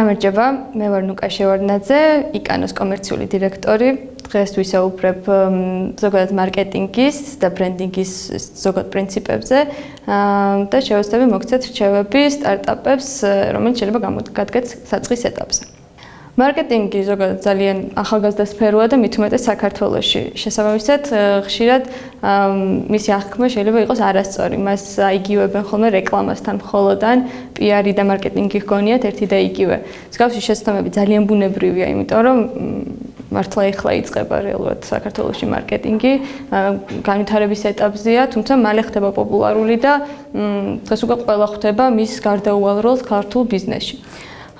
გამარჯობა, მე ვარ ნუკა შევარდნაძე, იკანოს კომერციული დირექტორი. დღეს ვისაუბრებ ზოგადად მარკეტინგის და ბრენდინგის ზოგად პრინციპებზე და შევეცდები მოგცეთ რჩევები სტარტაპებს, რომელიც შეიძლება გადაგდგეთ საწყის ეტაპზე. მარკეტინგი ზოგადად ძალიან ახალგაზრდა სფეროა და მით უმეტეს საქართველოში. შესაბამისად, ხშირად მისი აღქმა შეიძლება იყოს არასწორი. მას აიგივებენ ხოლმე რეკლამასთან მხოლოდან, PR-ი და მარკეტინგი ჰგონიათ ერთი და იგივე. მსგავსი შეცდომები ძალიან ბუნებრივია, იმიტომ რომ მართლა ეხლა იწყება რეალურად საქართველოში მარკეტინგი, განვითარების ეტაპზეა, თუმცა მალე ხდება პოპულარული და დღეს უკვე ყველა ხვდება მის გარდაუვალ როლს ქართულ ბიზნესში.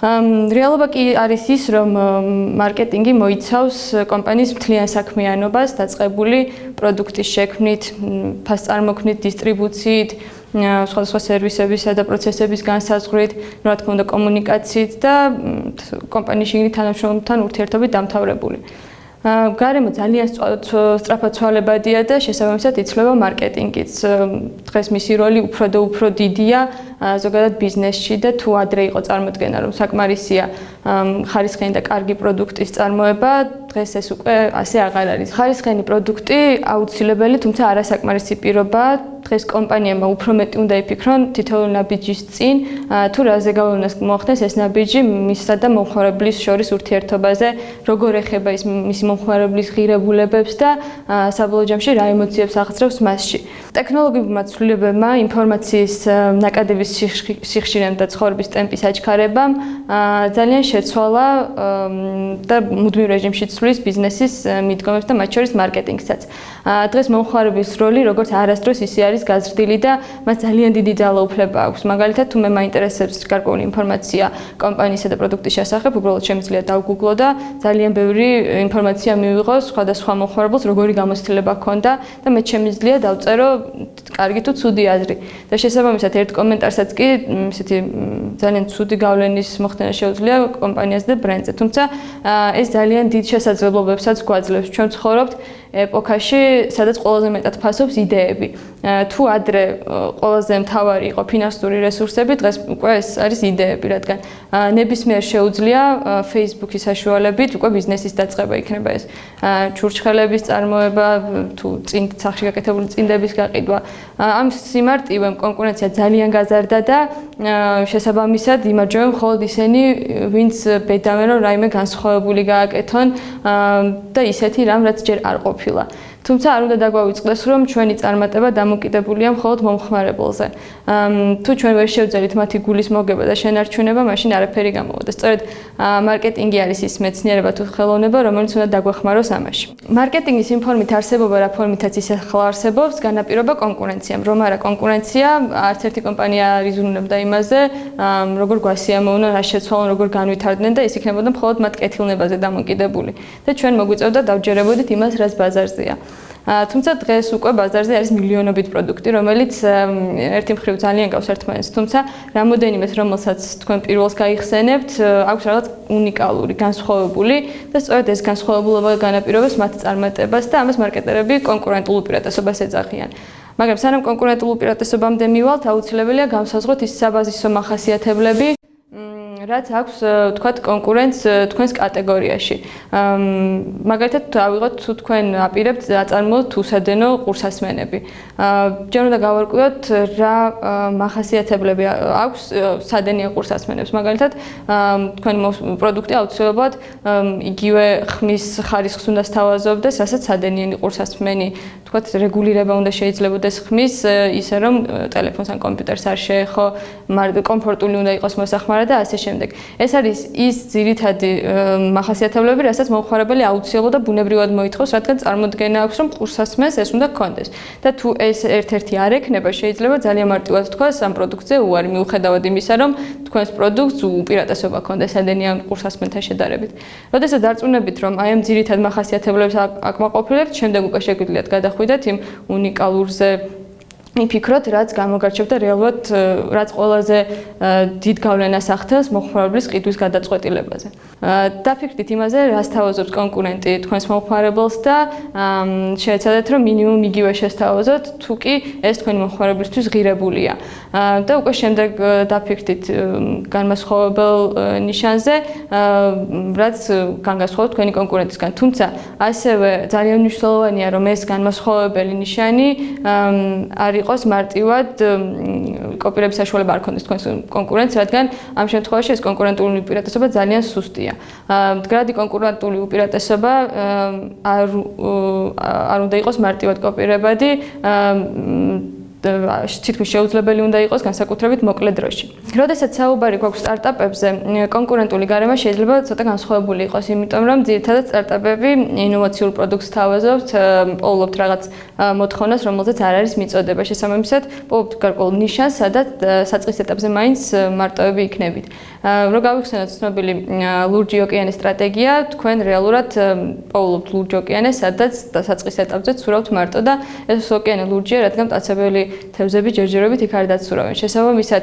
რეალობა კი არის ის, რომ მარკეტინგი მოიცავს კომპანიის მთლიან საქმიანობას, დაწყებული პროდუქტის შექმნით, ფასწარმოქმნით, დისტრიბუციით, სხვადასხვა სერვისებისა და პროცესების განსაზღვრით, რა თქმა უნდა კომუნიკაციით და კომპანიის შიგნით თანამშრომლებთან ურთიერთობით დამთავრებული. გარემო ძალიან სწრაფად ცვალებადია და შესაბამისად იცვლება მარკეტინგიც. დღეს მისი როლი უფრო და უფრო დიდია ზოგადად ბიზნესში და თუ ადრე იყო წარმოდგენა, რომ საკმარისია ხარისხიანი და კარგი პროდუქტის წარმოება, დღეს ეს უკვე ასე აღარ არის. ხარისხიანი პროდუქტი აუცილებელი, თუმცა არასაკმარისი პირობაა. დღეს კომპანიებმა უფრო მეტი უნდა იფიქრონ თითოეულ ნაბიჯის წინ, თუ რაზე გავლენას მოახდენს ეს ნაბიჯი მისსა და მომხმარებლის შორის ურთიერთობაზე, როგორ ეხება ის მისი მომხმარებლის ღირებულებებს და საბოლოო ჯამში რა ემოციებს აღწევს მასში. ტექნოლოგიურმა ცვლილებებმა, ინფორმაციის ნაკადების სიხშირემ და ცხოვრების ტემპის აჩქარებამ ძალიან შეცვალა და მუდმივ რეჟიმში ცვლის ბიზნესის მიდგომებს და მათ შორის მარკეტინგსაც. დღეს მომხმარების როლი როგორც არასდროს ისე არის გაზრდილი და მას ძალიან დიდი ძალაუფლება აქვს. მაგალითად, თუ მე მაინტერესებს გარკვეული ინფორმაცია კომპანიისა და პროდუქტის შესახებ, უბრალოდ შემიძლია დავგუგლო და ძალიან ბევრი ინფორმაცია მივიღო სხვადასხვა მომხმარებელს, როგორი გამოცდილება ჰქონდა და მე შემიძლია დავწერო კარგი თუ ცუდი აზრი. და შესაბამისად, ერთ კომენტარსაც კი ისეთი ძალიან ცუდი გავლენის მოხდენა შეუძლია კომპანიაზე და ბრენდზე. თუმცა ეს ძალიან დიდ შესაძლებლობებსაც გვაძლევს. ჩვენ ვცხოვრობთ ეპოქაში, სადაც ყველაზე მეტად ფასობს იდეები. თუ ადრე ყველაზე მთავარი იყო ფინანსური რესურსები, დღეს უკვე ეს არის იდეები, რადგან ნებისმიერ შეუძლია Facebook-ის საშუალებით უკვე ბიზნესის დაწყება იქნება ეს ჩურჩხელების წარმოება, თუ წინ სახში გაკეთებული წინდების გაყიდვა. ამ სიმარტივემ კონკურენცია ძალიან გაზარდა და შესაბამისად იმარჯვებენ მხოლოდ ისინი, ვინც ბედავენ, რომ რაიმე განსხვავებული გააკეთონ და ისეთი რამ, რაც ჯერ არ ყოფილა. თუმცა არ უნდა დაგვავიწყდეს, რომ ჩვენი წარმატება დამოკიდებულია მხოლოდ მომხმარებელზე. თუ ჩვენ ვერ შევძელით მათი გულის მოგება და შენარჩუნება, მაშინ არაფერი გამოვადა. სწორედ მარკეტინგი არის ის მეცნიერება თუ ხელოვნება, რომელიც უნდა დაგვეხმაროს ამაში. მარკეტინგის იმ ფორმით არსებობა, რა ფორმითაც ის ახლა არსებობს, განაპირობა კონკურენციამ. რომ არა კონკურენცია, არც ერთი კომპანია არ იზრუნებდა იმაზე, როგორ გვასიამოვნონ, რა შეცვალონ, როგორ განვითარდნენ და ის იქნებოდა მხოლოდ მათ კეთილნებაზე დამოკიდებული. და ჩვენ მოგვიწევდა დავჯერებოდით იმას, რაც ბაზარზეა. თუმცა დღეს უკვე ბაზარზე არის მილიონობით პროდუქტი, რომელიც ერთი მხრივ ძალიან გავს ერთმანეთს, თუმცა რამოდენიმეს, რომელსაც თქვენ პირველს გაიხსენებთ, აქვს რაღაც უნიკალური, განსხვავებული და სწორედ ეს განსხვავებულობა განაპირობებს მათ წარმატებას და ამას მარკეტერები კონკურენტულ უპირატესობას ეძახიან. მაგრამ სანამ კონკურენტულ უპირატესობამდე მივალთ, აუცილებელია განსაზღვროთ ის საბაზისო მახასიათებლები, რაც აქვს თქვათ კონკურენტს თქვენს კატეგორიაში. მაგალითად, ავიღოთ თუ თქვენ აპირებთ აწარმოოთ უსადენო ყურსასმენები. ჯერ უნდა გავარკვიოთ რა მახასიათებლები აქვს სადენიან ყურსასმენებს. მაგალითად, თქვენი პროდუქტი აუცილებლად იგივე ხმის ხარისხს უნდა სთავაზობდეს, რასაც სადენიანი ყურსასმენი, თქვათ, რეგულირება უნდა შეიძლებოდეს ხმის, ისე რომ ტელეფონს ან კომპიუტერს არ შეეხო, კომფორტული უნდა იყოს მოსახმარად და ასე შემდეგ. ეს არის ის ძირითადი მახასიათებლები, რასაც მომხმარებელი აუცილებლად და ბუნებრივად მოითხოვს, რადგან წარმოდგენა აქვს, რომ ყურსასმენს ეს უნდა ჰქონდეს. და თუ ეს ერთ-ერთი არ ექნება, შეიძლება ძალიან მარტივად თქვას ამ პროდუქტზე უარი, მიუხედავად იმისა, რომ თქვენს პროდუქტს უპირატესობა ჰქონდეს ადენიან ყურსასმენთან შედარებით. როდესაც დარწმუნებით, რომ აი ამ ძირითად მახასიათებლებს აკმაყოფილებთ, შემდეგ უკვე შეგვიძლიათ გადახვიდეთ იმ უნიკალურზე იფიქროთ, რაც გამოგარჩევთ და რეალურად რაც ყველაზე დიდ გავლენას ახდენს მომხმარებლის ყიდვის გადაწყვეტილებაზე. დაფიქრდით იმაზე, რას თავაზობს კონკურენტი თქვენს მომხმარებელს და შეეცადეთ, რომ მინიმუმ იგივე შესთავაზოთ, თუ კი ეს თქვენი მომხმარებლისთვის ღირებულია. და უკვე შემდეგ დაფიქრდით განმასხვავებელ ნიშანზე, რაც განგასხვავებთ თქვენი კონკურენტისგან. თუმცა, ასევე ძალიან მნიშვნელოვანია, რომ ეს განმასხვავებელი ნიშანი არ იყოს მარტივად კოპირების საშუალება არ ქონდეს თქვენს კონკურენტს, რადგან ამ შემთხვევაში ეს კონკურენტული უპირატესობა ძალიან სუსტია. მდგრადი კონკურენტული უპირატესობა არ უნდა იყოს მარტივად კოპირებადი, თითქმის შეუძლებელი უნდა იყოს განსაკუთრებით მოკლე დროში. როდესაც საუბარი გვაქვს სტარტაპებზე, კონკურენტული გარემო შეიძლება ცოტა განსხვავებული იყოს, იმიტომ რომ ძირითადად სტარტაპები ინოვაციურ პროდუქტს თავაზობთ, პოულობთ რაღაც მოთხოვნას, რომელზეც არ არის მიწოდება. შესაბამისად, პოულობთ გარკვეულ ნიშანს, სადაც საწყის ეტაპზე მაინც მარტოები იქნებით. რო გავიხსენოთ ცნობილი ლურჯი ოკეანის სტრატეგია, თქვენ რეალურად პოულობთ ლურჯ ოკეანეს, სადაც საწყის ეტაპზე ცურავთ მარტო და ეს ოკეანე ლურჯია, რადგან მტაცებელი თევზები ჯერჯერობით იქ არ დაცურავენ. შესაბამისად,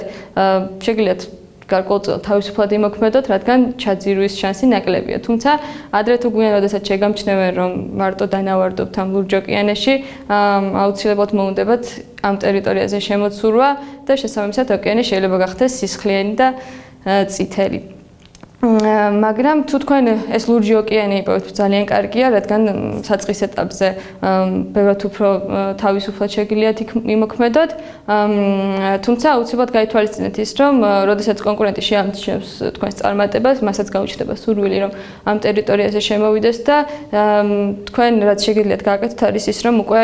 შეგიძლიათ გარკვეულწილად თავისუფლად იმოქმედოთ, რადგან ჩაძირვის შანსი ნაკლებია. თუმცა, ადრე თუ გვიან, როდესაც შეგამჩნევენ, რომ მარტო დანავარდობთ ამ ლურჯ ოკეანეში, აუცილებლად მოუნდებათ ამ ტერიტორიაზე შემოცურვა და შესაბამისად ოკეანე შეიძლება გახდეს სისხლიანი და წითელი. მაგრამ თუ თქვენ ეს ლურჯი ოკეანე იპოვეთ, ძალიან კარგია, რადგან საწყის ეტაპზე ბევრად უფრო თავისუფლად შეგიძლიათ იმოქმედოთ, თუმცა აუცილებლად გაითვალისწინეთ ის, რომ როდესაც კონკურენტი შეამჩნევს თქვენს წარმატებას, მასაც გაუჩნდება სურვილი, რომ ამ ტერიტორიაზე შემოვიდეს და თქვენ რაც შეგიძლიათ გააკეთოთ არის ის, რომ უკვე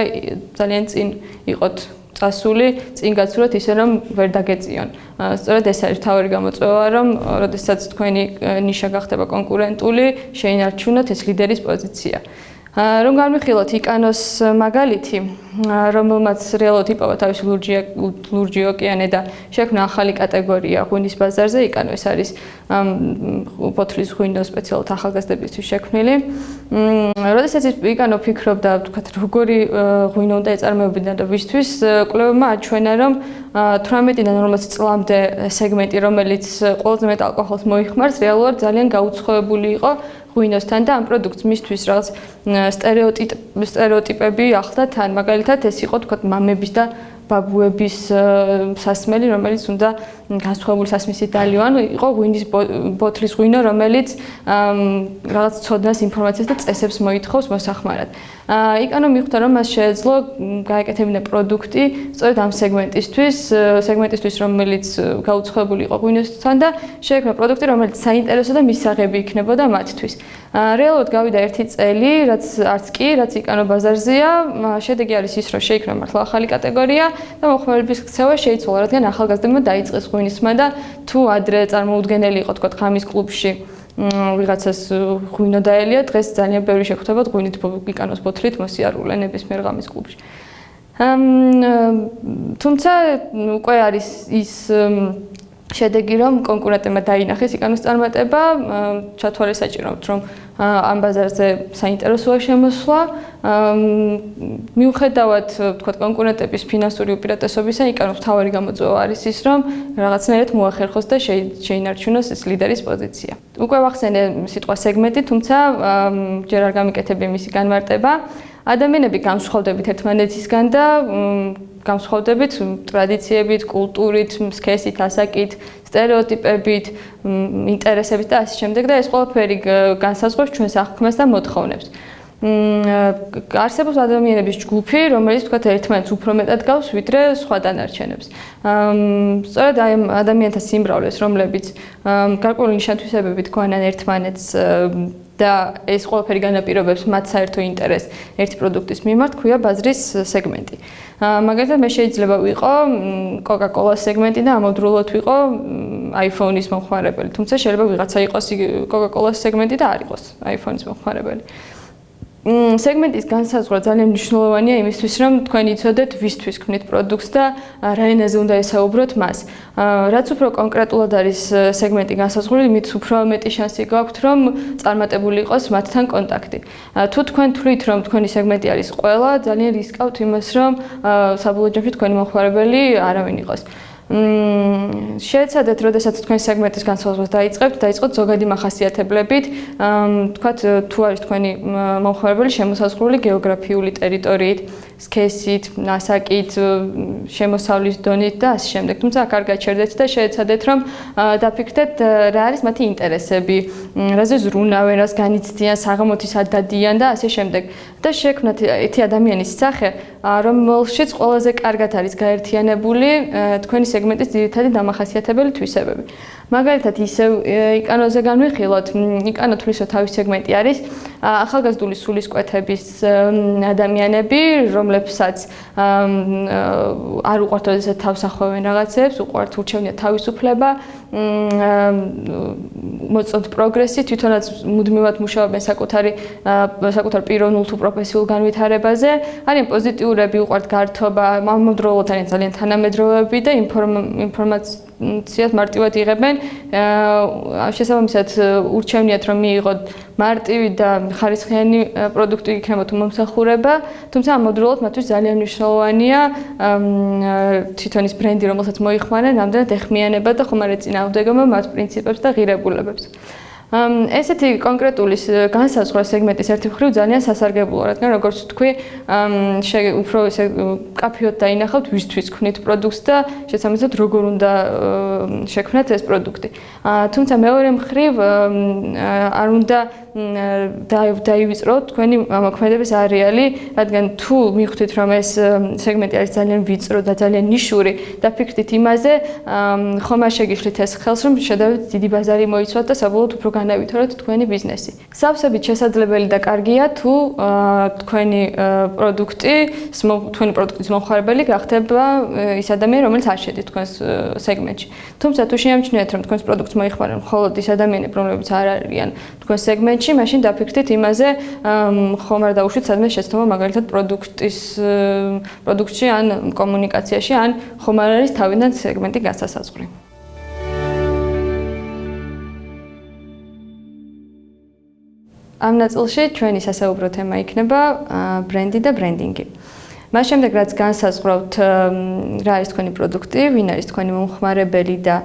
ძალიან წინ იყოთ წასული, წინ გაცუროთ ისე, რომ ვერ დაგეწიონ. სწორედ ეს არის მთავარი გამოწვევა, რომ როდესაც თქვენი ნიშა გახდება კონკურენტული, შეინარჩუნოთ ეს ლიდერის პოზიცია. რომ განვიხილოთ იკანოს მაგალითი, რომელმაც რეალურად იპოვა თავისი ლურჯი ოკეანე და შექმნა ახალი კატეგორია ღვინის ბაზარზე, იკანო ეს არის ბოთლის ღვინო სპეციალურად ახალგაზრდებისთვის შექმნილი. როდესაც იკანო ფიქრობდა, ვთქვათ, როგორი ღვინო უნდა ეწარმოებინა და ვისთვის, კვლევებმა აჩვენა, რომ 18-დან 40 წლამდე სეგმენტი, რომელიც ყველაზე მეტ ალკოჰოლს მოიხმარს, რეალურად ძალიან გაუცხოებული იყო ღვინოსთან და ამ პროდუქტს მისთვის რაღაც სტერეოტიპები ახლდა თან, მაგალითად ეს იყო თქვა მამების და ბაბუების სასმელი, რომელიც უნდა განსხვავებული სასმისით დალივან, იყო ღვინის ბოთლის ღვინო, რომელიც რაღაც ცოდნას, ინფორმაციას და წესებს მოითხოვს მოსახმარად. იკანო მიხვდა, რომ მას შეეძლო გაეკეთებინა პროდუქტი სწორედ ამ სეგმენტისთვის, რომელიც გაუცხოებული იყო ღვინოსთან და შეექმნა პროდუქტი, რომელიც საინტერესო და მისაღები იქნებოდა მათთვის. რეალურად გავიდა 1 წელი, რაც იკანო ბაზარზეა, შედეგი არის ის, რომ შეიქმნა მართლა ახალი კატეგორია და მომხმარებლების ქცევა შეიცვალა, რადგან ახალგაზრდებმა დაიწყეს ღვინისმა და თუ ადრე წარმოუდგენელი იყო თქვა ხამის კლუბში ვიღაცას ღვინო დაელია, დღეს ძალიან ბევრი შეხვდებათ ღვინით იკანოს ბოთლით მოსიარულე ნებისმიერ ღამის კლუბში. თუმცა უკვე არის ის შედეგი, რომ კონკურენტებმა დაინახეს იკანოს წარმატება, ჩათვალეს საჭიროა, რომ ამ ბაზარზე საინტერესოა შემოსვლა. მიუხედავად, ვთქვათ, კონკურენტების ფინანსური უპირატესობისა, იკანოს მთავარი გამოწვევა არის ის, რომ რაღაცნაირად მოახერხოს და შეინარჩუნოს ეს ლიდერის პოზიცია. უკვე ვახსენე სიტყვა სეგმენტი, თუმცა ჯერ არ გამიკეთებია მისი განმარტება. ადამიანები განსხვავდებით ერთმანეთისგან და განსხვავდებით ტრადიციებით, კულტურით, სქესით, ასაკით, სტერეოტიპებით, ინტერესებით და ასე შემდეგ და ეს ყველაფერი განსაზღვრავს ჩვენს აღქმას და მოთხოვნებს. არსებობს ადამიანების ჯგუფი, რომელიც თქვათ ერთმანეთს უფრო მეტად გავს, ვიდრე სხვა დანარჩენებს. სწორედ აი ადამიანთა სიმრავლეს, რომლებიც გარკვეული ნიშან-თვისებებით გვანან ერთმანეთს და ეს ყველაფერი განაპირობებს მათ საერთო ინტერესს ერთი პროდუქტის მიმართ, ქვია ბაზრის სეგმენტი. მაგალითად, მე შეიძლება ვიყო Coca-Cola სეგმენტი და ამავდროულად ვიყო iPhone-ის მომხმარებელი. თუმცა შეიძლება ვიღაცა იყოს Coca-Cola სეგმენტი და არ იყოს iPhone-ის მომხმარებელი. სეგმენტის განსაზღვრა ძალიან მნიშვნელოვანია იმისთვის, რომ თქვენ იცოდეთ ვისთვის ქმნით პროდუქტს და რა ენაზე უნდა ესაუბროთ მას. რაც უფრო კონკრეტულად არის სეგმენტი განსაზღვრული, მით უფრო მეტი შანსი გაქვთ, რომ წარმატებული იყოს მათთან კონტაქტი. თუ თქვენ თვლით, რომ თქვენი სეგმენტი არის ყველა, ძალიან რისკავთ იმას, რომ საბოლოო ჯამში თქვენი მომხმარებელი არავინ იყოს. შეეცადეთ, როდესაც თქვენ სეგმენტის განსაზღვრას დაიწყოთ ზოგადი მახასიათებლებით, თქვათ თუ არის თქვენი მომხმარებელი შემოსაზღვრული გეოგრაფიული ტერიტორიით, სქესით, ნასაკით, შემოსავლის დონით და ასე შემდეგ. თუმცა აქ არ გაჩერდეთ და შეეცადეთ, რომ დაფიქრდეთ რა არის მათი ინტერესები, რაზე ზრუნავენ, რას განიცდიან, საღამოთი სად დადიან და ასე შემდეგ. და შექმნათ ერთი ადამიანის სახე, რომელშიც ყველაზე კარგად არის გაერთიანებული თქვენი სეგმენტის ძირითადი დამახასიათებელი თვისებები. მაგალითად, ისევ იკანოზე განვიხილოთ, იკანო თვლის რომ თავის სეგმენტი არის ახალგაზრდული სულისკვეთების ადამიანები, რომლებსაც არ უყვართ როდესაც თავს ახვევენ რაღაცებს, უყვართ ურჩევნიათ თავისუფლება, მოწონთ პროგრესი, თვითონაც მუდმივად მუშაობენ საკუთარ პიროვნულ თუ პროფესიულ განვითარებაზე, არიან პოზიტიურები, უყვართ გართობა, ამავდროულად არიან ძალიან თანამედროვეები და ინფორმაციას მარტივად იღებენ. შესაბამისად, ურჩევნიათ რომ მიიღოთ მარტივი და ხარისხიანი პროდუქტი იქნებათ მომსახურება, თუმცა ამავდროულად მათთვის ძალიან მნიშვნელოვანია თვითონ ის ბრენდი, რომელსაც მოიხმარენ, რამდენად ეხმიანება და ხომ არ ეწინააღმდეგება მათ პრინციპებს და ღირებულებებს. ესეთი კონკრეტული განსაზღვრა სეგმენტის ერთი მხრივ ძალიან სასარგებლოა, რადგან როგორც თქვი, უფრო ესე კაფეოდ დაინახავთ ვისთვის ქმნით პროდუქტს და შესაბამისად როგორ უნდა შექმნათ ეს პროდუქტი. თუმცა მეორე მხრივ არ უნდა დაივიწროთ თქვენი მოქმედების არეალი, რადგან თუ მიხვდით რომ ეს სეგმენტი არის ძალიან ვიწრო და ძალიან ნიშური, დაფიქრდით იმაზე, ხომ არ შეგიშლით ეს ხელს, რომ შედარებით დიდი ბაზარი მოიცვათ და საბოლოოდ უფრო განავითაროთ თქვენი ბიზნესი. სავსებით შესაძლებელი და კარგია თუ თქვენი პროდუქტის მომხმარებელი გახდება ის ადამიანი, რომელიც არ შედის თქვენს სეგმენტში. თუმცა თუ შეამჩნიეთ, რომ თქვენს პროდუქტს მოიხმარენ მხოლოდ ის ადამიანები, რომლებიც არ არიან თქვენს სეგმენტში, მაშინ დაფიქრდით იმაზე, ხომ არ დაუშვით სადმე შეცდომა მაგალითად პროდუქტში ან კომუნიკაციაში, ან ხომ არ არის თავიდან სეგმენტი განსასაზღვრი. ამ ნაწილში ჩვენი სასაუბრო თემა იქნება ბრენდი და ბრენდინგი. მას შემდეგ, რაც განსაზღვრავთ რა არის თქვენი პროდუქტი, ვინ არის თქვენი მომხმარებელი და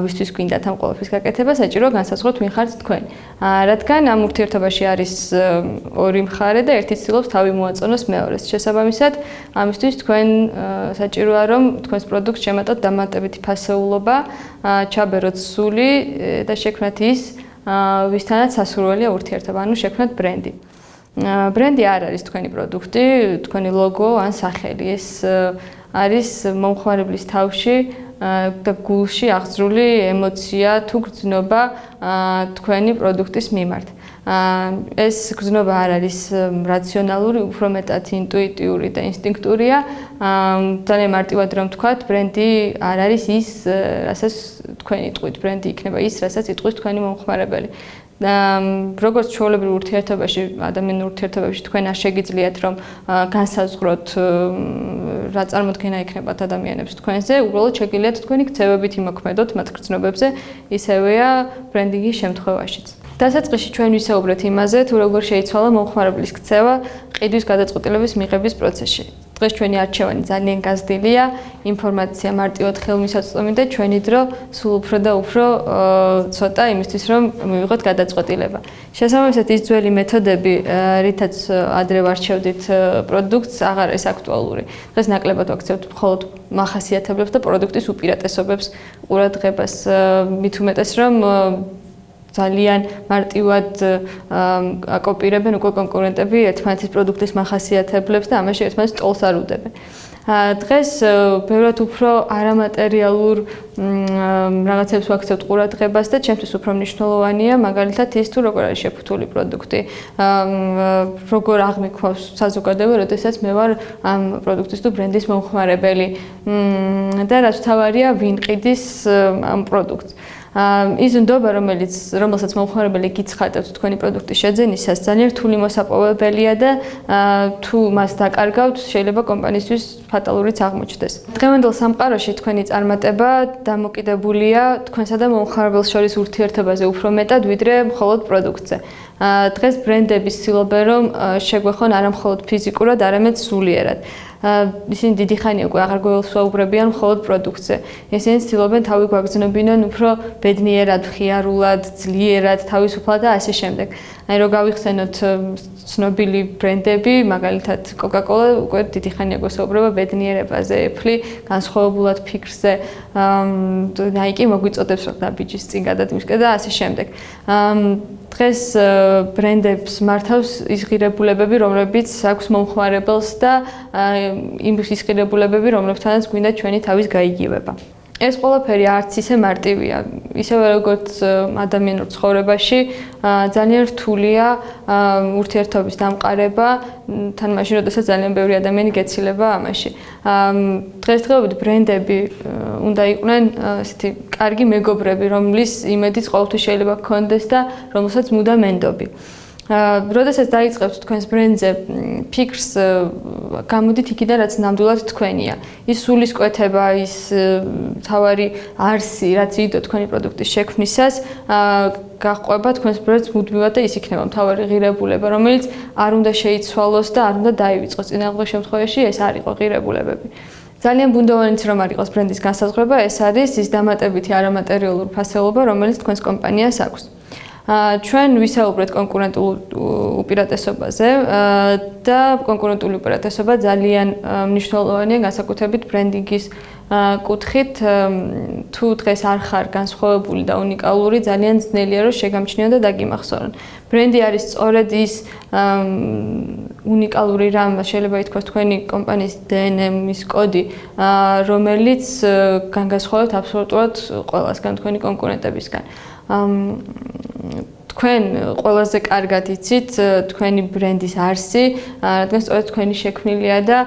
ვისთვის გვინდათ ამ ყველაფრის გაკეთება, საჭიროა განსაზღვროთ ვინ ხართ თქვენ. რადგან ამ ურთიერთობაში არის ორი მხარე და ერთი ცდილობს თავი მოაწონოს მეორეს. შესაბამისად, ამისთვის თქვენ საჭიროა რომ თქვენს პროდუქტს შემატოთ დამატებითი ფასეულობა, ჩაბეროთ სული და შექმნათ ის ვისთანაც სასურველია ურთიერთობა, ანუ შექმნათ ბრენდი. ბრენდი არ არის თქვენი პროდუქტი, თქვენი ლოგო ან სახელი. ეს არის მომხმარებლის თავში და გულში აღძრული ემოცია თუ გრძნობა თქვენი პროდუქტის მიმართ. ეს გრძნობა არ არის რაციონალური, უფრო მეტად ინტუიტიური და ინსტინქტურია. ძალიან მარტივად რომ ვთქვათ, ბრენდი არ არის ის, რასაც თქვენ იტყვით, ბრენდი იქნება ის, რასაც იტყვის თქვენი მომხმარებელი. როგორც ჩვეულებრივ ურთიერთობაში, ადამიანურ ურთიერთობებში თქვენ არ შეგიძლიათ რომ განსაზღვროთ რა წარმოქმნა იქნებათ ადამიანებს თქვენზე, უბრალოდ შეგიძლიათ თქვენი ქცევებით იმოქმედოთ მათ გრძნობებზე, ისევეა ბრენდინგის შემთხვევაშიც. დასაწყისში ჩვენ ვისაუბრეთ იმაზე, თუ როგორ შეიცვალა მომხმარებლის ქცევა ყიდვის გადაწყვეტილების მიღების პროცესში. დღეს ჩვენი არჩევანი ძალიან გაზრდილია, ინფორმაცია მარტივად ხელმისაწვდომი და ჩვენი დრო სულ უფრო და უფრო ცოტა იმისთვის, რომ მივიღოთ გადაწყვეტილება. შესაბამისად, ის ძველი მეთოდები, რითაც ადრე ვარჩევდით პროდუქტს, აღარ არის აქტუალური. დღეს ნაკლებად ვაქცევთ მხოლოდ მახასიათებლებს და პროდუქტის უპირატესობებს, ყურადღებას, მით უმეტეს, რომ ძალიან მარტივად აკოპირებენ უკვე კონკურენტები ერთმანეთის პროდუქტის მახასიათებლებს და ამაში ერთმანეთს ტოლს არ უდებენ. დღეს ბევრად უფრო არამატერიალურ რაღაცებს ვაქცევთ ყურადღებას და ჩემთვის უფრო მნიშვნელოვანია მაგალითად ის თუ როგორ არის შეფუთული პროდუქტი, როგორ აღმიქვავს საზოგადოება, როდესაც მე ვარ ამ პროდუქტის თუ ბრენდის მომხმარებელი და რაც თავარია ვინ ყიდის ამ პროდუქტს. ის ნდობა, რომელსაც მომხმარებელი გიცხადებს თქვენი პროდუქტის შეძენისას, ძალიან რთული მოსაპოვებელია და თუ მას დაკარგავთ, შეიძლება კომპანიისთვის ფატალურიც აღმოჩნდეს. დღევანდელ სამყაროში თქვენი წარმატება დამოკიდებულია თქვენსა და მომხმარებელს შორის ურთიერთობაზე უფრო მეტად, ვიდრე მხოლოდ პროდუქტზე. დღეს ბრენდები ცდილობენ, რომ შეგვეხონ არა მხოლოდ ფიზიკურად, არამედ სულიერად. ისინი დიდი ხანია უკვე აღარ გვეულსვეუბრებიან მხოლოდ პროდუქტზე. ისინი ცდილობენ თავი გვაგრძნობინონ უფრო ბედნიერად, მხიარულად, ძლიერად, თავისუფლად და ასე შემდეგ. აი რო გავიხსენოთ ცნობილი ბრენდები, მაგალითად Coca-Cola უკვე დიდი ხანია გვესაუბრება ბედნიერებაზე, Apple განსხვავებულად ფიქრზე, Nike მოგვიწოდებს რომ დაბიჯის წინ გადადმისკენ და ასე შემდეგ. დღეს ბრენდებს მართავს ის ღირებულებები, რომლებიც აქვს მომხმარებელს და იმ ღირებულებები, რომლებთანაც გვინდა ჩვენი თავის გაიგივება. ეს ყველაფერი არც ისე მარტივია, ისევე როგორც ადამიანურ ცხოვრებაში ძალიან რთულია ურთიერთობის დამყარება, თან მაშინ, როდესაც ძალიან ბევრი ადამიანი გეცილება ამაში. დღესდღეობით ბრენდები უნდა იყვნენ ესეთი კარგი მეგობრები, რომლის იმედიც ყოველთვის შეიძლება გქონდეს და რომელსაც მუდამ ენდობი. როდესაც დაიწყებთ თქვენს ბრენდზე ფიქრს, გამოდით იქიდან, რაც ნამდვილად თქვენია. ის სულისკვეთება, ის თავარი არსი, რაც იდო თქვენი პროდუქტის შექმნისას, გაჰყვება თქვენს ბრენდს მუდმივად და ის იქნება მთავარი ღირებულება, რომელიც არ უნდა შეიცვალოს და არ უნდა დაივიწყოს. წინააღმდეგ შემთხვევაში ეს არ იყო ღირებულებები. ძალიან ბუნდოვანიც რომ არ იყოს ბრენდის განსაზღვრება, ეს არის ის დამატებითი არამატერიალური ფასეულობა, რომელიც თქვენს კომპანიას აქვს. ჩვენ ვისაუბრეთ კონკურენტულ უპირატესობაზე და კონკურენტული უპირატესობა ძალიან მნიშვნელოვანია განსაკუთრებით ბრენდინგის კუთხით. თუ დღეს არ ხარ განსხვავებული და უნიკალური, ძალიან ძნელია რომ შეგამჩნიონ და დაგიმახსოვრონ. ბრენდი არის სწორედ ის უნიკალური რამ, შეიძლება ითქვას თქვენი კომპანიის DNM-ის კოდი, რომელიც განგასხვავებთ აბსოლუტურად ყველასგან თქვენი კონკურენტებისგან. თქვენ ყველაზე კარგად იცით თქვენი ბრენდის არსი, რადგან სწორედ თქვენი შექმნილია და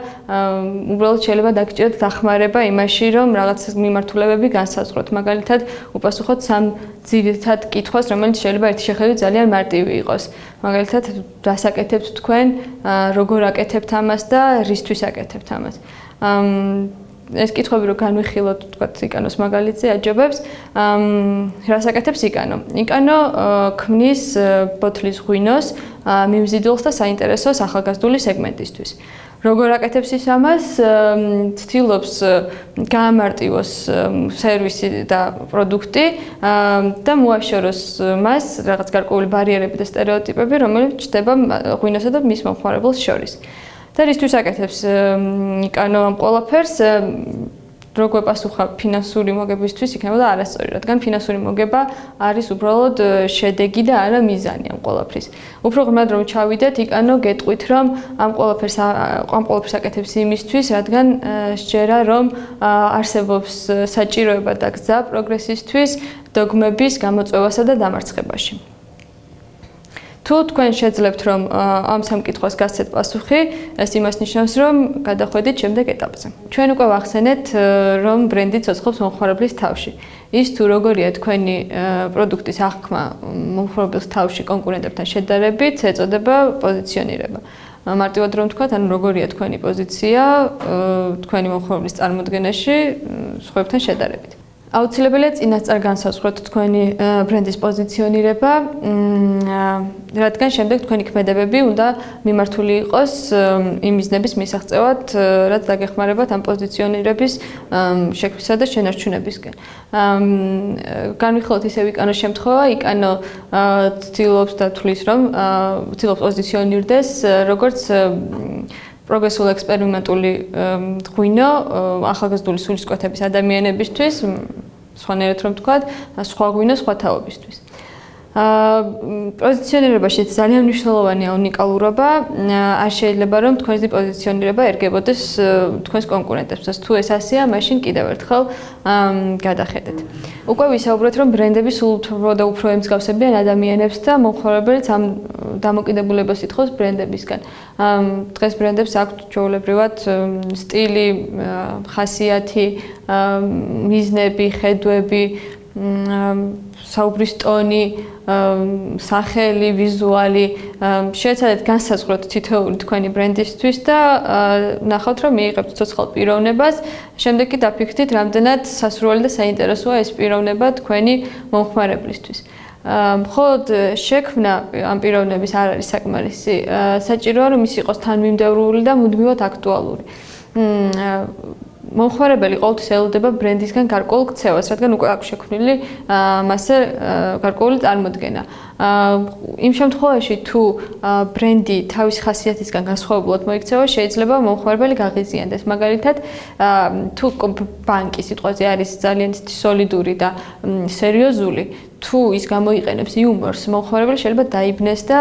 უბრალოდ შეიძლება დაგჭიროთ დახმარება იმაში, რომ რაღაც მიმართულებები განსაზღვროთ. მაგალითად, უპასუხოთ სამ ძირითად კითხვას, რომელიც შეიძლება ერთი შეხედვით ძალიან მარტივი იყოს. მაგალითად, რას აკეთებთ თქვენ, როგორ აკეთებთ ამას და რისთვის აკეთებთ ამას. ეს კითხვები რო განვიხილოთ, თქვათ, იკანოს მაგალითზე აჯობებს, რას აკეთებს იკანო? იკანო ქმნის ბოთლის ღვინოს, მიმზიდველს და საინტერესოს ახალგაზრდული სეგმენტისთვის. როგორ აკეთებს ის ამას? ცდილობს გაამარტივოს სერვისი და პროდუქტი და მოაშოროს მას რაღაც გარკვეული ბარიერები და სტერეოტიპები, რომელიც ჩნდება ღვინოსა და მის მომხმარებელს შორის. და რისთვის აკეთებს იკანო ამ ყველაფერს? როგორ პასუხა ფინანსური მოგებისთვის იქნებოდა არასწორი, რადგან ფინანსური მოგება არის უბრალოდ შედეგი და არა მიზანი ამ ყველაფრის. უფრო ღრმად რომ ჩავიდეთ, იკანო გეტყვით, რომ ამ ყველაფერს აკეთებს იმისთვის, რადგან სჯერა, რომ არსებობს საჭიროება და გზა პროგრესისთვის, დოგმების გამოწვევასა და დამარცხებაში. თუ თქვენ შეძლებთ რომ ამ სამ კითხვას გასცეთ პასუხი, ეს იმას ნიშნავს, რომ გადახვედით შემდეგ ეტაპზე. ჩვენ უკვე ვახსენეთ, რომ ბრენდი ცოცხლობს მომხმარებლის თავში. ის თუ როგორია თქვენი პროდუქტის აღქმა მომხმარებლის თავში კონკურენტებთან შედარებით, ეწოდება პოზიციონირება. მარტივად რომ ვთქვათ, ანუ როგორია თქვენი პოზიცია თქვენი მომხმარებლის წარმოდგენაში სხვებთან შედარებით. აუცილებელია წინასწარ განსაზღვროთ თქვენი ბრენდის პოზიციონირება, რადგან შემდეგ თქვენი ქმედებები უნდა მიმართული იყოს იმ მიზნების მისაღწევად, რაც დაგეხმარებათ ამ პოზიციონირების შექმნისა და შენარჩუნებისკენ. განვიხილოთ ისევ იკანოს შემთხვევა, იკანო ცდილობს და თვლის, რომ ცდილობს პოზიციონირდეს როგორც პროგრესული ექსპერიმენტული ღვინო ახალგაზრდული სულისკვეთების ადამიანებისთვის, სხვანაირად რომ ვთქვათ, სხვა ღვინო სხვა თაობისთვის. პოზიციონირებაში ძალიან მნიშვნელოვანია უნიკალურობა, არ შეიძლება რომ თქვენი პოზიციონირება ერგებოდეს თქვენს კონკურენტებსაც. თუ ეს ასეა, მაშინ კიდევ ერთხელ გადახედეთ. უკვე ვისაუბრეთ, რომ ბრენდები სულ უფრო და უფრო ემსგავსებიან ადამიანებს და მომხმარებელს ამ დამოკიდებულებას ითხოვს ბრენდებისგან. დღეს ბრენდებს აქვთ ჩვეულებრივად სტილი, ხასიათი, მიზნები, ხედვები, საუბრის ტონი, სახელი, ვიზუალი შეეცადეთ განსაზღვროთ თითოეული თქვენი ბრენდისთვის და ნახავთ რომ მიიღებთ ცოცხალ პიროვნებას, შემდეგ კი დაფიქრდით რამდენად სასურველი და საინტერესოა ეს პიროვნება თქვენი მომხმარებლისთვის. მხოლოდ შექმნა ამ პიროვნების არ არის საკმარისი, საჭიროა რომ ის იყოს თანმიმდევრული და მუდმივად აქტუალური. მომხმარებელი ყოველთვის ელოდება ბრენდისგან გარკვეულ ქცევას, რადგან უკვე აქვს შექმნილი მასზე გარკვეული წარმოდგენა. იმ შემთხვევაში თუ ბრენდი თავის ხასიათისგან განსხვავებულად მოიქცევა, შეიძლება მომხმარებელი გაღიზიანდეს. მაგალითად, თუ ბანკი სიტყვაზე არის ძალიან სოლიდური და სერიოზული, თუ ის გამოიყენებს იუმორს, მომხმარებელი შეიძლება დაიბნეს და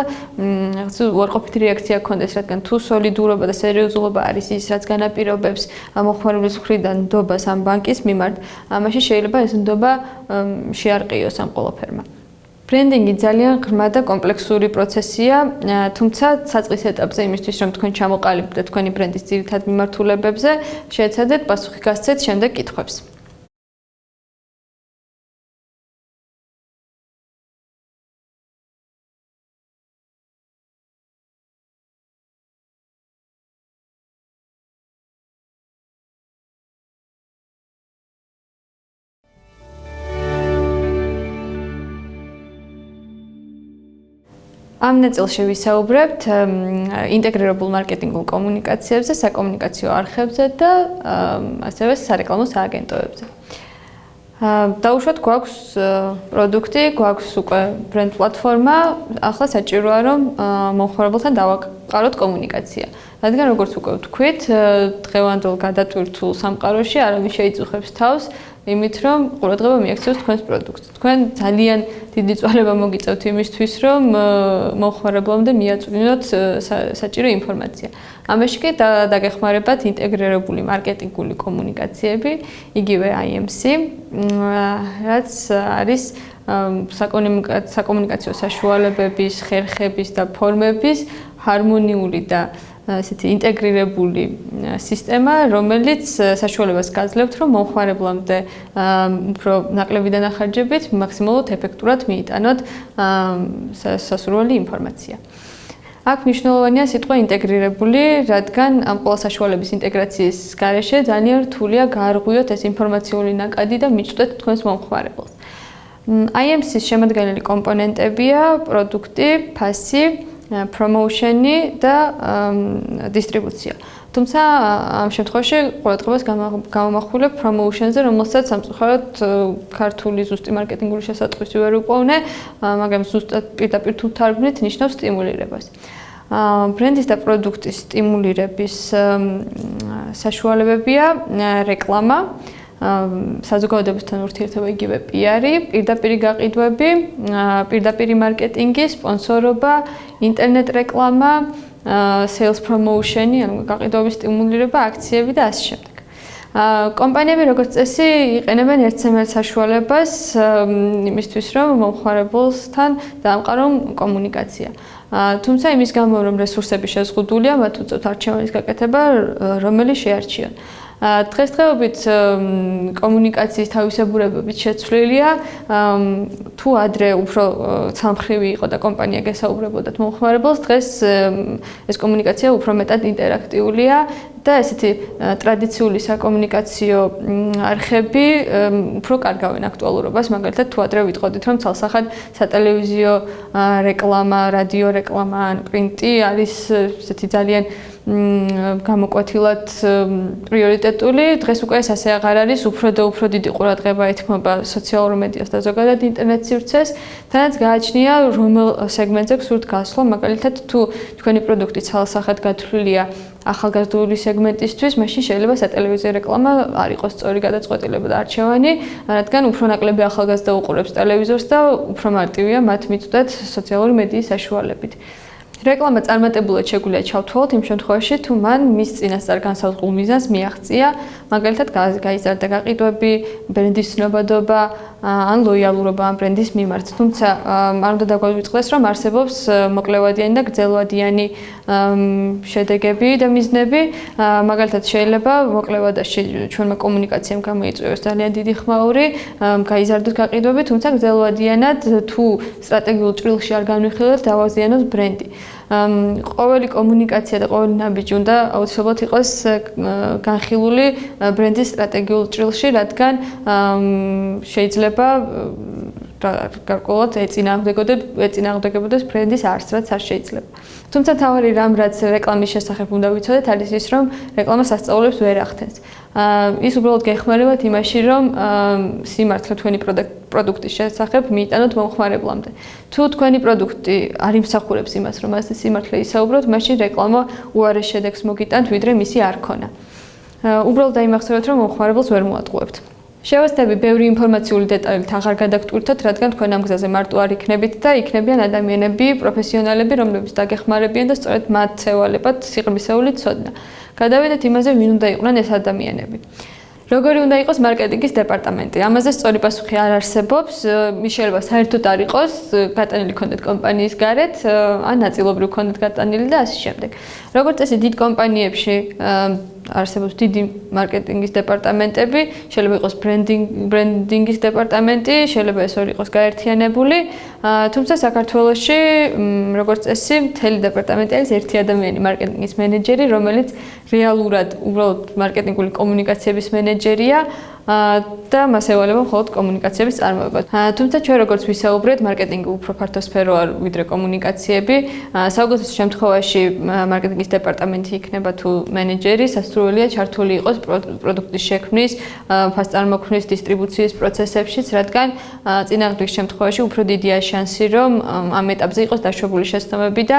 უარყოფითი რეაქცია ჰქონდეს, რადგან თუ სოლიდურობა და სერიოზულობა არის ის, რაც განაპირობებს მომხმარებლის მხრიდან ნდობას ამ ბანკის მიმართ, მაშინ შეიძლება ეს ნდობა შეარყიოს ამ ყველაფერმა. ბრენდინგი ძალიან ღრმა და კომპლექსური პროცესია, თუმცა საწყის ეტაპზე იმისთვის, რომ თქვენ ჩამოყალიბდეთ თქვენი ბრენდის ძირითად მიმართულებებზე, შეეცადეთ პასუხი გასცეთ შემდეგ კითხვებს. ამ ნაწილში ვისაუბრებთ ინტეგრირებულ მარკეტინგულ კომუნიკაციებზე, საკომუნიკაციო არხებზე და ასევე სარეკლამო სააგენტოებზე. დაუშვათ გვაქვს პროდუქტი, გვაქვს უკვე ბრენდ პლატფორმა, ახლა საჭიროა რომ მომხმარებელთან დავაყაროთ კომუნიკაცია. რადგან როგორც უკვე ვთქვით, დღევანდელ გადატვირთულ სამყაროში არავის შეიწუხებს თავს იმით, რომ ყურადღება მიაქციოს თქვენს პროდუქტს. თქვენ ძალიან დიდი წვალება მოგიწევთ იმისთვის, რომ მომხმარებლამდე მიაწვდინოთ საჭირო ინფორმაცია. ამაში კი დაგეხმარებათ ინტეგრირებული მარკეტინგული კომუნიკაციები, იგივე IMC, რაც არის საკომუნიკაციო საშუალებების, ხერხების და ფორმების ჰარმონიული და ესეთი ინტეგრირებული სისტემა, რომელიც საშუალებას გაძლევთ, რომ მომხმარებლამდე უფრო ნაკლები დანახარჯებით მაქსიმალურად ეფექტურად მიიტანოთ სასურველი ინფორმაცია. აქ მნიშვნელოვანია სიტყვა ინტეგრირებული, რადგან ამ ყველა საშუალების ინტეგრაციის გარეშე ძალიან რთულია გაარღვიოთ ეს ინფორმაციული ნაკადი და მიწვდეთ თქვენს მომხმარებელს. IMC-ის შემადგენელი კომპონენტებია პროდუქტი, ფასი, პრომოუშენი და დისტრიბუცია. თუმცა ამ შემთხვევაში ყურადღებას გამომახვილებ პრომოუშენზე, რომელსაც სამწუხაროდ ქართული ზუსტი მარკეტინგული შესატყვისი ვერ უყოვნე, მაგრამ ზუსტად პირდაპირ თუ თარგმნით, ნიშნავს სტიმულირებას. ბრენდის და პროდუქტის სტიმულირების საშუალებებია რეკლამა, საზოგადოებასთან ურთიერთობა, იგივე PR-ი, პირდაპირი გაყიდვები, პირდაპირი მარკეტინგი, სპონსორობა, ინტერნეტ რეკლამა, sales promotion-ი, ანუ გაყიდვების სტიმულირება, აქციები და ასე შემდეგ. კომპანიები როგორც წესი იყენებენ ერთსემერთ საშუალებას იმისთვის, რომ მომხმარებელთან დაამყარონ კომუნიკაცია. თუმცა იმის გამო, რომ რესურსები შეზღუდულია, მათ უწევთ არჩევანის გაკეთება, რომელიც შეარჩიონ. დღესდღეობით კომუნიკაციის თავისებურებებით შეცვლილია, თუ ადრე უფრო ცალმხრივი იყო და კომპანია გესაუბრებოდათ მომხმარებელს, დღეს ეს კომუნიკაცია უფრო მეტად ინტერაქტიულია და ესეთი ტრადიციული საკომუნიკაციო არხები უფრო კარგავენ აქტუალურობას, მაგალითად თუ ადრე ვიტყოდით, რომ ცალსახად სატელევიზიო რეკლამა, რადიო რეკლამა, ან პრინტი არის ესეთი ძალიან გამოკვეთილად პრიორიტეტული, დღეს უკვე ეს ასე აღარ არის, უფრო და უფრო დიდი ყურადღება ეთმობა სოციალურ მედიას და ზოგადად ინტერნეტ სივრცეს, თანაც გააჩნია რომელ სეგმენტზე გსურთ გასვლა, მაგალითად თუ თქვენი პროდუქტი ცალსახად გათვლილია ახალგაზრდული სეგმენტისთვის, მაშინ შეიძლება სატელევიზიო რეკლამა არ იყოს სწორი გადაწყვეტილება და არჩევანი, რადგან უფრო ნაკლები ახალგაზრდა უყურებს ტელევიზორს და უფრო მარტივია მათ მიწვდეთ სოციალური მედიის საშუალებით. რეკლამა წარმატებულად შეგვიძლია ჩავთვალოთ იმ შემთხვევაში, თუ მან მის წინასწარ განსაზღვრულ მიზანს მიაღწია, მაგალითად გაიზარდა გაყიდვები, ბრენდის ცნობადობა, ან ლოიალურობა ამ ბრენდის მიმართ. თუმცა არ უნდა დაგვაუწყდეს, რომ არსებობს მოკლევადიანი და გრძელვადიანი შედეგები და მიზნები. მაგალითად შეიძლება მოკლევადაში ჩვენმა კომუნიკაციამ გამოიწვიოს ძალიან დიდი ხმაური, გაიზარდოს გაყიდვები, თუმცა გრძელვადიანად თუ სტრატეგიულ ჭრილში არ განვიხილოთ, დავაზიანოთ ბრენდი. ყოველი კომუნიკაცია და ყოველი ნაბიჯი უნდა აუცილებლად იყოს განხილული ბრენდის სტრატეგიულ ჭრილში, რადგან შეიძლება გარკვეულად ეწინააღმდეგებოდეს ბრენდის არსს, რაც არ შეიძლება. თუმცა თავარი რამ, რაც რეკლამის შესახებ უნდა ვიცოდეთ, არის ის, რომ რეკლამა სასწაულებს ვერ ახდენს. ის უბრალოდ გეხმარებათ იმაში, რომ სიმართლე თქვენი პროდუქტის შესახებ მიიტანოთ მომხმარებლამდე. თუ თქვენი პროდუქტი არ იმსახურებს იმას, რომ ასე სიმართლე ისაუბროთ, მაშინ რეკლამა უარეს შედეგს მოგიტანთ, ვიდრე მისი არ ქონა. უბრალოდ დაიმახსოვრეთ, რომ მომხმარებელს ვერ მოატყუებთ. შევასწავლები ბევრი ინფორმაციული დეტალით აღარ გადაგტვირთოთ, რადგან თქვენ ამ გზაზე მარტო არ იქნებით და იქნებიან ადამიანები, პროფესიონალები, რომლებიც დაგეხმარებიან და სწორედ მათ ევალებათ სიღრმისეული ცოდნა. გადავიდეთ იმაზე, ვინ უნდა იყვნენ ეს ადამიანები. როგორი უნდა იყოს მარკეტინგის დეპარტამენტი? ამაზე სწორი პასუხი არ არსებობს. ის შეიძლება საერთოდ არ იყოს გატანილი კონდეთ კომპანიის გარეთ, ან ნაწილობრივ კონდეთ გატანილი და ასე შემდეგ. როგორც წესი დიდ კომპანიებში არსებობს დიდი მარკეტინგის დეპარტამენტები, შეიძლება იყოს ბრენდინგის დეპარტამენტი, შეიძლება ეს ორი იყოს გაერთიანებული, თუმცა საქართველოში როგორც წესი მთელი დეპარტამენტი არის ერთი ადამიანი, მარკეტინგის მენეჯერი, რომელიც რეალურად უბრალოდ მარკეტინგული კომუნიკაციების მენეჯერია და მას ევალება მხოლოდ კომუნიკაციების წარმოება. თუმცა ჩვენ როგორც ვისაუბრეთ, მარკეტინგი უფრო ფართო სფეროა ვიდრე კომუნიკაციები. საუკეთესო შემთხვევაში მარკეტინგის დეპარტამენტი იქნება თუ მენეჯერი, სასურველია ჩართული იყოს პროდუქტის შექმნის, ფასწარმოქმნის, დისტრიბუციის პროცესებშიც, რადგან წინააღმდეგ შემთხვევაში უფრო დიდია შანსი, რომ ამ ეტაპზე იყოს დაშვებული შეცდომები და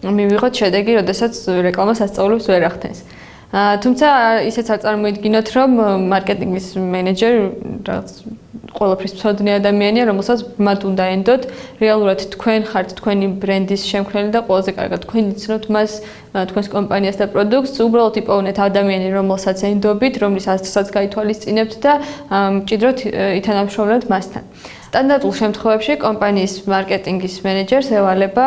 მივიღოთ შედეგი, როდესაც რეკლამა სასწაულებს ვერ ახდენს. თუმცა ისეც არ წარმოიდგინოთ, რომ მარკეტინგის მენეჯერი რაღაც ყველაფრის მცოდნე ადამიანია, რომელსაც მათ უნდა ენდოთ. რეალურად თქვენ ხართ თქვენი ბრენდის შემქმნელი და ყველაზე კარგად თქვენ იცნობთ მას, თქვენს კომპანიას და პროდუქტს. უბრალოდ იპოვნეთ ადამიანი, რომელსაც ენდობით, რომლის ასწრსაც გაითვალისწინებთ და მჭიდროდ ითანამშრომლოთ მასთან. სტანდარტულ შემთხვევებში კომპანიის მარკეტინგის მენეჯერს ევალება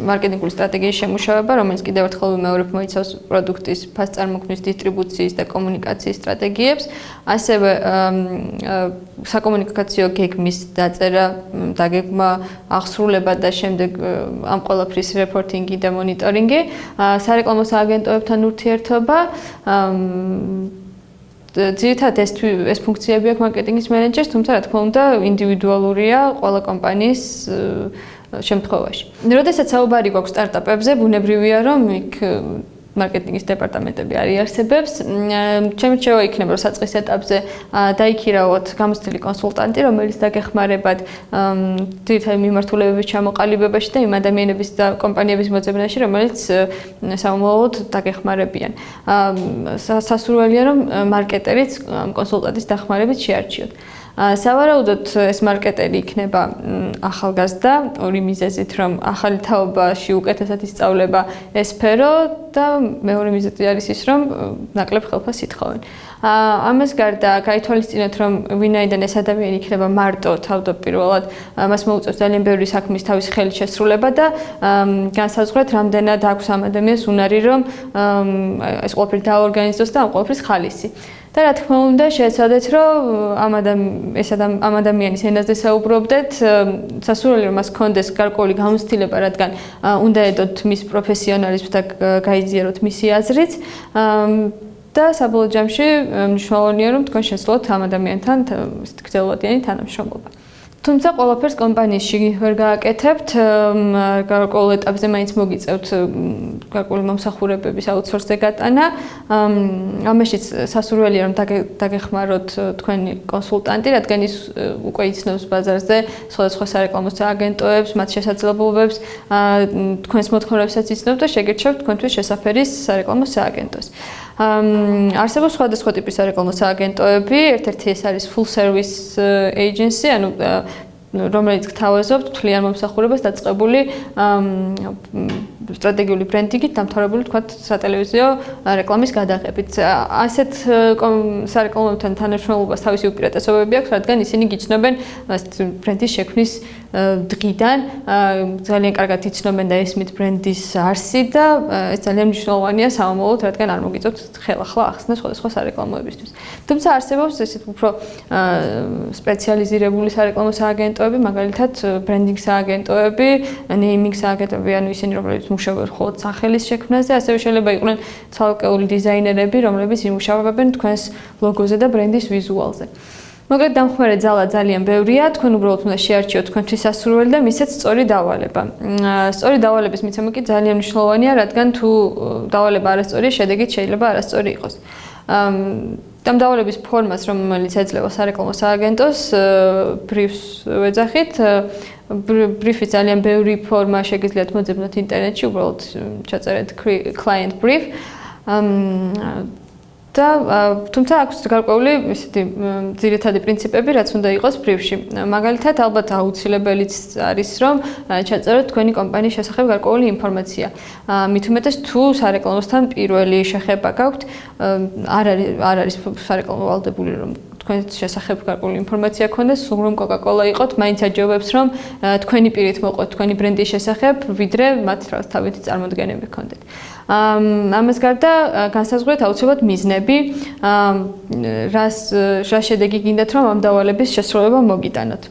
მარკეტინგული სტრატეგიის შემუშავება, რომელიც კიდევ ერთხელ ვიმეორებ, მოიცავს პროდუქტის ფასწარმოქმნის, დისტრიბუციის და კომუნიკაციის სტრატეგიებს, ასევე საკომუნიკაციო გეგმის დაწერა, დაგეგმა, აღსრულება და შემდეგ ამ ყველაფრის რეპორტინგი და მონიტორინგი, სარეკლამო სააგენტოებთან ურთიერთობა, ძირითადად ეს ფუნქციები აქვს მარკეტინგის მენეჯერს, თუმცა რა თქმა უნდა ინდივიდუალურია ყველა კომპანიის შემთხვევაში. როდესაც საუბარი გვაქვს სტარტაპებზე, ბუნებრივია, რომ იქ მარკეტინგის დეპარტამენტები არ იარსებებს. ჩემი რჩევა იქნება, რომ საწყის ეტაპზე დაიქირავოთ გამოცდილი კონსულტანტი, რომელიც დაგეხმარებათ ძირითადად მიმართულებების ჩამოყალიბებაში და იმ ადამიანების და კომპანიების მოძებნაში, რომელიც სამომავლოდ დაგეხმარებიან. სასურველია, რომ მარკეტერიც კონსულტანტის დახმარებით შეარჩიოთ. სავარაუდოდ ეს მარკეტერი იქნება ახალგაზრდა, ორი მიზეზით, რომ ახალი თაობაში უკეთესად ისწავლება ეს სფერო და მეორე მიზეზი არის ის, რომ ნაკლებ ხელფას ითხოვენ. ამას გარდა გაითვალისწინოთ, რომ ვინაიდან ეს ადამიანი იქნება მარტო თავდაპირველად, მას მოუწევს ძალიან ბევრი საქმის თავის ხელით შესრულება და განსაზღვრეთ, რამდენად აქვს ამ ადამიანს უნარი, რომ ეს ყველაფერი დააორგანიზოს და ამ ყველაფრის ხალისი. და რა თქმა უნდა, შეეცადეთ, რომ ამ ადამიანის ენაზე საუბრობდეთ, სასურველია, რომ მას ჰქონდეს გარკვეული გამოცდილება, რადგან უნდა ედოთ მის პროფესიონალიზმს და გაიზიაროთ მისი აზრიც. და საბოლოო ჯამში მნიშვნელოვანია, რომ თქვენ შეძლოთ ამ ადამიანთან გრძელვადიანი თანამშრომლობა. თუმცა ყველაფერს კომპანიაში ვერ გააკეთებთ, გარკვეულ ეტაპზე მაინც მოგიწევთ გარკვეული მომსახურებების აუთსორსზე გატანა. ამაშიც სასურველია, რომ დაგეხმაროთ თქვენი კონსულტანტი, რადგან ის უკვე იცნობს ბაზარზე სხვადასხვა სარეკლამო სააგენტოებს, მათ შესაძლებლობებს, თქვენს მოთხოვნებსაც იცნობთ და შეგერჩევთ თქვენთვის შესაფერის სარეკლამო სააგენტოს. არსებობს სხვადასხვა ტიპის სარეკლამო სააგენტოები, ერთ-ერთი ეს არის full service agency, ანუ რომელიც გთავაზობთ მთლიან მომსახურებას დაწყებული სტრატეგიული ბრენდინგით დამთავრებული თქვათ სატელევიზიო რეკლამის გადაღებით. ასეთ სარეკლამოებთან თანამშრომლობას თავისი უპირატესობები აქვს, რადგან ისინი გიცნობენ ბრენდის შექმნის დღიდან, ძალიან კარგად იცნობენ და ესმით ბრენდის არსი და ეს ძალიან მნიშვნელოვანია სამომავლოდ, რადგან არ მოგიწევთ ხელახლა ახსნა სხვადასხვა სარეკლამოებისთვის. თუმცა არსებობს ესეთ უფრო სპეციალიზირებული სარეკლამო სააგენტოები, მაგალითად ბრენდინგ სააგენტოები, ნეიმინგ სააგენტოები, ანუ ისინი, რომლებიც მუშაობენ მხოლოდ სახელის შექმნაზე, ასევე შეიძლება იყვნენ ცალკეული დიზაინერები, რომლებიც იმუშავებენ თქვენს ლოგოზე და ბრენდის ვიზუალზე. მოკლედ დამხმარე ძალა ძალიან ბევრია, თქვენ უბრალოდ უნდა შეარჩიოთ თქვენთვის სასურველი და მისცეთ სწორი დავალება. სწორი დავალების მიცემა კი ძალიან მნიშვნელოვანია, რადგან თუ დავალება არასწორია, შედეგით შეიძლება არასწორი იყოს. ამ დავალების ფორმას, რომელიც ეძლევა სარეკლამო სააგენტოს, ბრიფს ვეძახით. ბრიფი ძალიან ბევრი ფორმა შეგიძლიათ მოძებნოთ ინტერნეტში, უბრალოდ ჩაწერეთ client brief. და თუმცა აქვს გარკვეული ისეთი ძირითადი პრინციპები, რაც უნდა იყოს ბრიფში. მაგალითად, ალბათ აუცილებელიც არის, რომ ჩაწეროთ თქვენი კომპანიის შესახებ გარკვეული ინფორმაცია. მით უმეტეს თუ სარეკლამოსთან პირველი შეხება გაქვთ, არ არის სარეკლამო ვალდებული, რომ თქვენს შესახებ გარკვეული ინფორმაცია გქონდეს, სულ რომ Coca-Cola იყოთ, მაინც აჯობებს, რომ თქვენი პირით მოყვეთ თქვენი ბრენდის შესახებ, ვიდრე მათ თავისი წარმოდგენები გქონდეთ. ამას გარდა განსაზღვრეთ აუცილებლად მიზნები, რა შედეგი გინდათ, რომ ამ დავალების შესრულება მოგიტანოთ.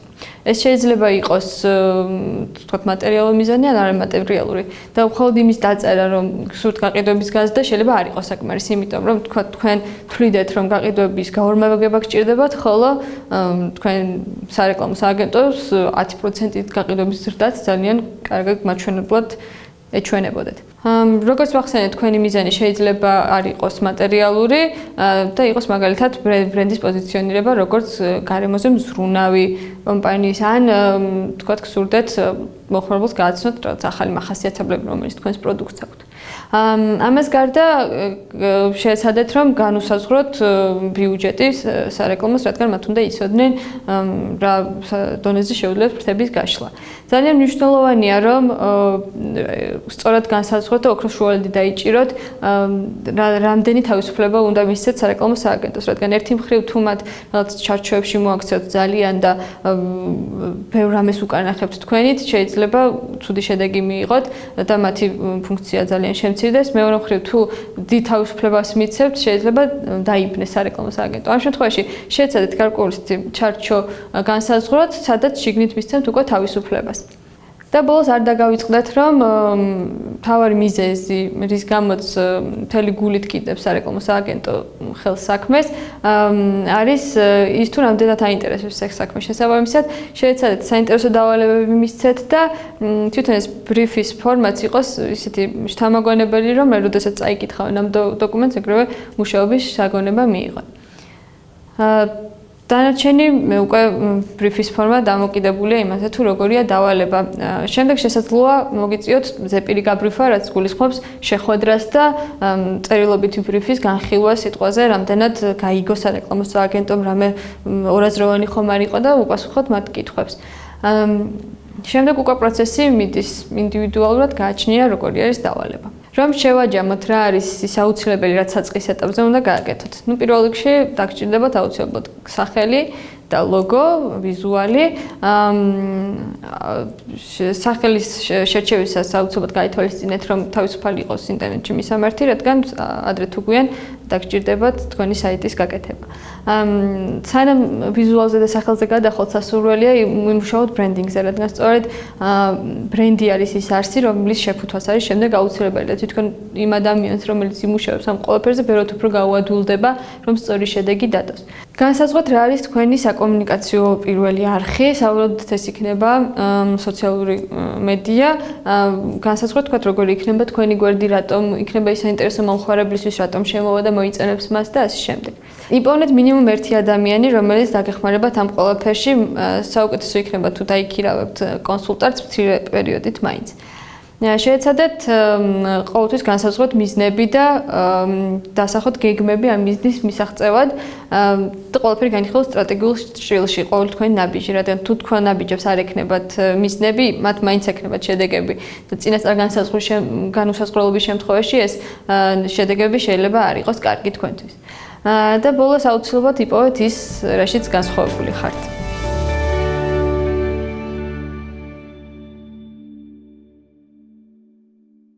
ეს შეიძლება იყოს თქვათ მატერიალური მიზანი ან არამატერიალური. და მხოლოდ იმის დაწერა, რომ გსურთ გაყიდვების გაზრდა შეიძლება არ იყოს საკმარისი, იმიტომ რომ თქვენ თვლიდეთ, რომ გაყიდვების გაორმაგება გჭირდებათ, ხოლო თქვენ სარეკლამო სააგენტოს 10% გაყიდვების ზრდაც ძალიან კარგად მაჩვენებლად ეჩვენებოდეთ. როგორც ვახსენეთ, თქვენი მიზანი შეიძლება არ იყოს მატერიალური და იყოს მაგალითად ბრენდის პოზიციონირება, როგორც გარემოზე მზრუნავი კომპანიის ან თქვათ გსურდეთ მოხმარებელს გააცნოთ რაღაც ახალი მახასიათებლები, რომელიც თქვენს პროდუქტს აქვთ. ამას გარდა შეეცადეთ, რომ განუსაზღვროთ ბიუჯეტი სარეკლამოს, რადგან მათ უნდა იცოდნენ რა დონეზე შეუძლიათ ფრთების გაშლა. ძალიან მნიშვნელოვანია, რომ სწორად განსაზღვროთ და ოქროს შუალედი დაიჭიროთ, რამდენი თავისუფლება უნდა მისცეთ სარეკლამო სააგენტოს, რადგან ერთი მხრივ თუ მათ რაღაც ჩარჩოებში მოაქციოთ ძალიან და ბევრ რამეს უკანახებთ თქვენით, შეიძლება ცუდი შედეგი მიიღოთ და მათი ფუნქცია ძალიან შემცირდეს. მეორე მხრივ თუ დიდ თავისუფლებას მიცემთ, შეიძლება დაიბნეს სარეკლამო სააგენტო. ამ შემთხვევაში შეეცადეთ გარკვეული ჩარჩო განსაზღვროთ, სადაც შიგნით მისცემთ უკვე თავისუფლებას. და ბოლოს არ დაგავიწყდეთ, რომ მთავარი მიზეზი, რის გამოც მთელი გულით კიდევ სარეკლამო სააგენტო ხელს საქმეს, არის ის თუ რამდენად აინტერესებს ეს საქმე. შესაბამისად, შეეცადეთ საინტერესო დავალებები მისცეთ და თვითონ ეს ბრიფის ფორმაც იყოს ისეთი შთამაგონებელი, რომ მე როდესაც წაიკითხავენ ამ დოკუმენტს, ეგრევე მუშაობის შეგონება მიიღონ. დანარჩენი უკვე ბრიფის ფორმა დამოკიდებულია იმაზე, თუ როგორია დავალება. შემდეგ შესაძლოა მოგიწიოთ ზეპირი გაბრიფა, რაც გულისხმობს შეხვედრას და წერილობითი ბრიფის განხილვა სიტყვაზე, რამდენად გაიგო სარეკლამო სააგენტომ, რამე ორაზროვანი ხომ არ იყო და უპასუხოთ მათ კითხვებს. შემდეგ უკვე პროცესი მიდის ინდივიდუალურად გააჩნია, როგორი არის დავალება. რომ შევაჯამოთ რა არის ის აუცილებელი, რაც საწყის ეტაპზე უნდა გააკეთოთ. პირველ რიგში დაგჭირდებათ აუცილებლად სახელი და ლოგო, ვიზუალი. სახელის შერჩევისას აუცილებლად გაითვალისწინეთ, რომ თავისუფალი იყოს ინტერნეტში მისამართი, რადგან ადრე თუ გვიან დაგჭირდებათ თქვენი საიტის გაკეთება. სანამ ვიზუალზე და სახელზე გადახოთ, სასურველია იმუშაოთ ბრენდინგზე, რადგან სწორედ ბრენდი არის ის არსი, რომლის შეფუთვას არის შემდეგ აუცილებელი და თვითონ იმ ადამიანს, რომელიც იმუშავებს ამ ყველაფერზე, ბევრად უფრო გაუადვილდება, რომ სწორი შედეგი დადოს. განსაზღვრეთ რა არის თქვენი საკომუნიკაციო პირველი არხი, საუბრობთ ეს იქნება სოციალური მედია, განსაზღვრეთ თქვათ როგორი იქნება თქვენი გვერდი, რატომ იქნება ის საინტერესო მომხმარებლისთვის, რატომ შემოვა და მოიწონებს მას და ასე შემდეგ. იპოვნეთ მინიმუმ ერთი ადამიანი, რომელიც დაგეხმარებათ ამ ყველაფერში, საუკეთესო იქნება თუ დაიქირავებთ კონსულტანტს მცირე პერიოდით მაინც. შეეცადეთ ყოველთვის განსაზღვროთ მიზნები და დასახოთ გეგმები ამ მიზნის მისაღწევად და ყველაფერი განიხილოთ სტრატეგიულ სტილში, ყოველ თქვენი ნაბიჯი, რადგან თუ თქვენ ნაბიჯებს არ ექნებათ მიზნები, მათ მაინც ექნებათ შედეგები და წინასწარ განუსაზღვრელობის შემთხვევაში ეს შედეგები შეიძლება არ იყოს კარგი თქვენთვის. და ბოლოს აუცილებლად იპოვეთ ის, რაშიც განსხვავებული ხართ.